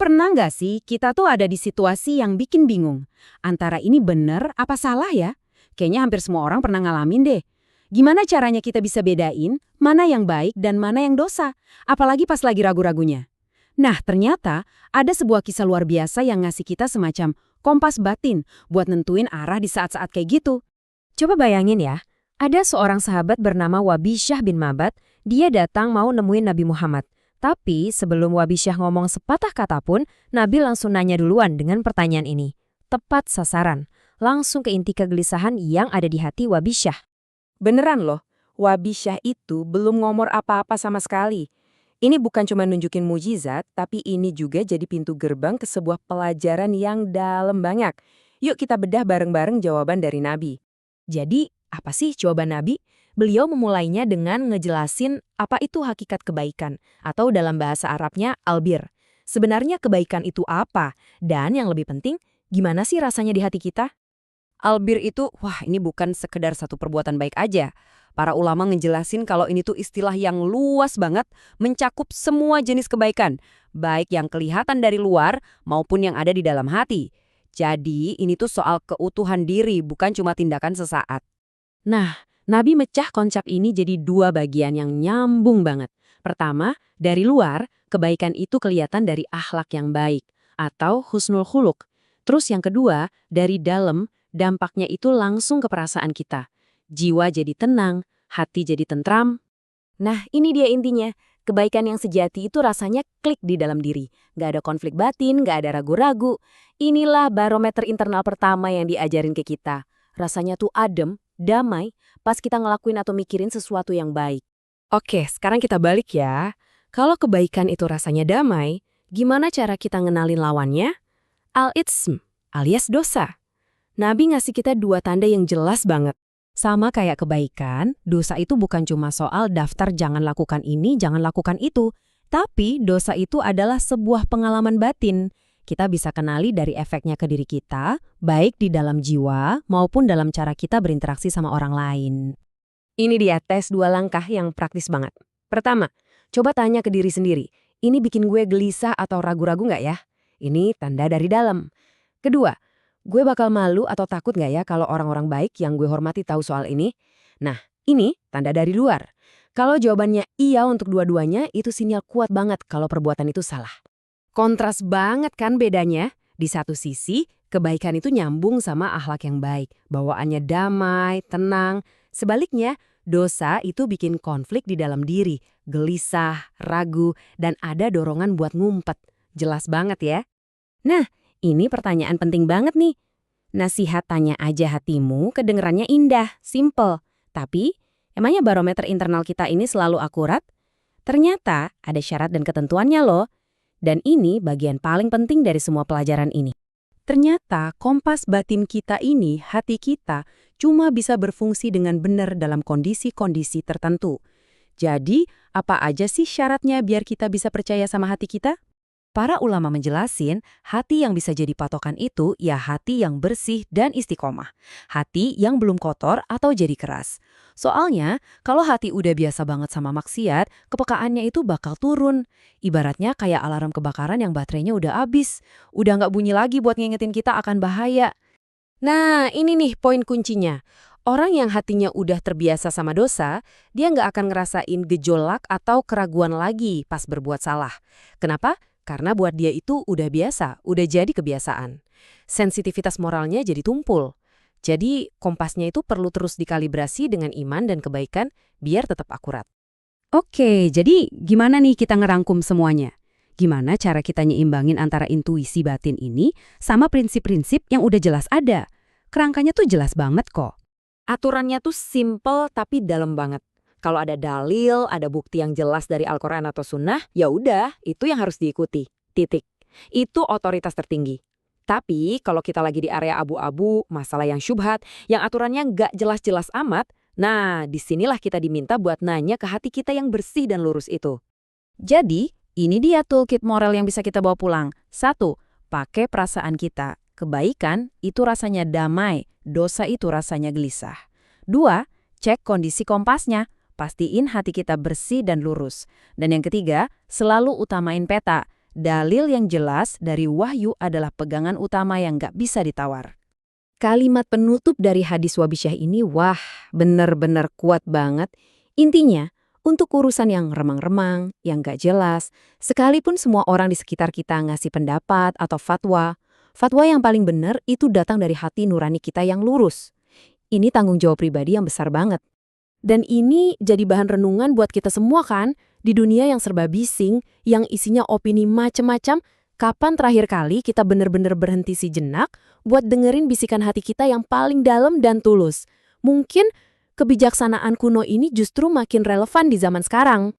Pernah nggak sih kita tuh ada di situasi yang bikin bingung? Antara ini bener apa salah ya? Kayaknya hampir semua orang pernah ngalamin deh. Gimana caranya kita bisa bedain mana yang baik dan mana yang dosa? Apalagi pas lagi ragu-ragunya. Nah, ternyata ada sebuah kisah luar biasa yang ngasih kita semacam kompas batin buat nentuin arah di saat-saat kayak gitu. Coba bayangin ya, ada seorang sahabat bernama Wabisyah bin Ma'bad, dia datang mau nemuin Nabi Muhammad. Tapi sebelum Wabisyah ngomong sepatah kata pun, Nabi langsung nanya duluan dengan pertanyaan ini. Tepat sasaran, langsung ke inti kegelisahan yang ada di hati Wabisyah. Beneran loh, Wabisyah itu belum ngomong apa-apa sama sekali. Ini bukan cuma nunjukin mujizat, tapi ini juga jadi pintu gerbang ke sebuah pelajaran yang dalam banget. Yuk kita bedah bareng-bareng jawaban dari Nabi. Jadi, apa sih jawaban Nabi? Beliau memulainya dengan ngejelasin apa itu hakikat kebaikan, atau dalam bahasa Arabnya albir. Sebenarnya kebaikan itu apa? Dan yang lebih penting, gimana sih rasanya di hati kita? Albir itu, wah ini bukan sekedar satu perbuatan baik aja. Para ulama ngejelasin kalau ini tuh istilah yang luas banget, mencakup semua jenis kebaikan, baik yang kelihatan dari luar maupun yang ada di dalam hati. Jadi ini tuh soal keutuhan diri, bukan cuma tindakan sesaat. Nah, Nabi mecah konsep ini jadi dua bagian yang nyambung banget. Pertama, dari luar, kebaikan itu kelihatan dari akhlak yang baik, atau husnul khuluq. Terus yang kedua, dari dalam, dampaknya itu langsung ke perasaan kita. Jiwa jadi tenang, hati jadi tentram. Nah, ini dia intinya. Kebaikan yang sejati itu rasanya klik di dalam diri. Nggak ada konflik batin, nggak ada ragu-ragu. Inilah barometer internal pertama yang diajarin ke kita. Rasanya tuh adem, damai, pas kita ngelakuin atau mikirin sesuatu yang baik. Oke, sekarang kita balik ya. Kalau kebaikan itu rasanya damai, gimana cara kita ngenalin lawannya? Al-itsm, alias dosa. Nabi ngasih kita dua tanda yang jelas banget. Sama kayak kebaikan, dosa itu bukan cuma soal daftar jangan lakukan ini, jangan lakukan itu. Tapi dosa itu adalah sebuah pengalaman batin. Kita bisa kenali dari efeknya ke diri kita, baik di dalam jiwa maupun dalam cara kita berinteraksi sama orang lain. Ini dia tes 2 langkah yang praktis banget. Pertama, coba tanya ke diri sendiri, ini bikin gue gelisah atau ragu-ragu nggak ya? Ini tanda dari dalam. Kedua, gue bakal malu atau takut nggak ya kalau orang-orang baik yang gue hormati tahu soal ini? Nah, ini tanda dari luar. Kalau jawabannya iya untuk dua-duanya, itu sinyal kuat banget kalau perbuatan itu salah. Kontras banget kan bedanya? Di satu sisi, kebaikan itu nyambung sama akhlak yang baik. Bawaannya damai, tenang. Sebaliknya, dosa itu bikin konflik di dalam diri. Gelisah, ragu, dan ada dorongan buat ngumpet. Jelas banget ya? Nah, ini pertanyaan penting banget nih. Nasihat tanya aja hatimu kedengerannya indah, simple. Tapi, emangnya barometer internal kita ini selalu akurat? Ternyata ada syarat dan ketentuannya loh. Dan ini bagian paling penting dari semua pelajaran ini. Ternyata kompas batin kita ini, hati kita, cuma bisa berfungsi dengan benar dalam kondisi-kondisi tertentu. Jadi, apa aja sih syaratnya biar kita bisa percaya sama hati kita? Para ulama menjelasin, hati yang bisa jadi patokan itu ya hati yang bersih dan istiqomah. Hati yang belum kotor atau jadi keras. Soalnya, kalau hati udah biasa banget sama maksiat, kepekaannya itu bakal turun. Ibaratnya kayak alarm kebakaran yang baterainya udah habis. Udah nggak bunyi lagi buat ngingetin kita akan bahaya. Nah, ini nih poin kuncinya. Orang yang hatinya udah terbiasa sama dosa, dia nggak akan ngerasain gejolak atau keraguan lagi pas berbuat salah. Kenapa? Karena buat dia itu udah biasa, udah jadi kebiasaan. Sensitivitas moralnya jadi tumpul. Jadi kompasnya itu perlu terus dikalibrasi dengan iman dan kebaikan biar tetap akurat. Oke, jadi gimana nih kita ngerangkum semuanya? Gimana cara kita nyeimbangin antara intuisi batin ini sama prinsip-prinsip yang udah jelas ada? Kerangkanya tuh jelas banget kok. Aturannya tuh simple tapi dalam banget. Kalau ada dalil, ada bukti yang jelas dari Al-Quran atau Sunnah, ya udah, itu yang harus diikuti. Titik. Itu otoritas tertinggi. Tapi kalau kita lagi di area abu-abu, masalah yang syubhat, yang aturannya nggak jelas-jelas amat, nah disinilah kita diminta buat nanya ke hati kita yang bersih dan lurus itu. Jadi, ini dia toolkit moral yang bisa kita bawa pulang. 1. Pakai perasaan kita. Kebaikan itu rasanya damai, dosa itu rasanya gelisah. 2. Cek kondisi kompasnya. Pastiin hati kita bersih dan lurus. Dan yang ketiga, selalu utamain peta. Dalil yang jelas dari wahyu adalah pegangan utama yang gak bisa ditawar. Kalimat penutup dari hadis Wabisyah ini, wah, bener-bener kuat banget. Intinya, untuk urusan yang remang-remang, yang gak jelas, sekalipun semua orang di sekitar kita ngasih pendapat atau fatwa, fatwa yang paling benar itu datang dari hati nurani kita yang lurus. Ini tanggung jawab pribadi yang besar banget. Dan ini jadi bahan renungan buat kita semua kan? Di dunia yang serba bising, yang isinya opini macem-macem, kapan terakhir kali kita bener-bener berhenti sejenak buat dengerin bisikan hati kita yang paling dalam dan tulus? Mungkin kebijaksanaan kuno ini justru makin relevan di zaman sekarang.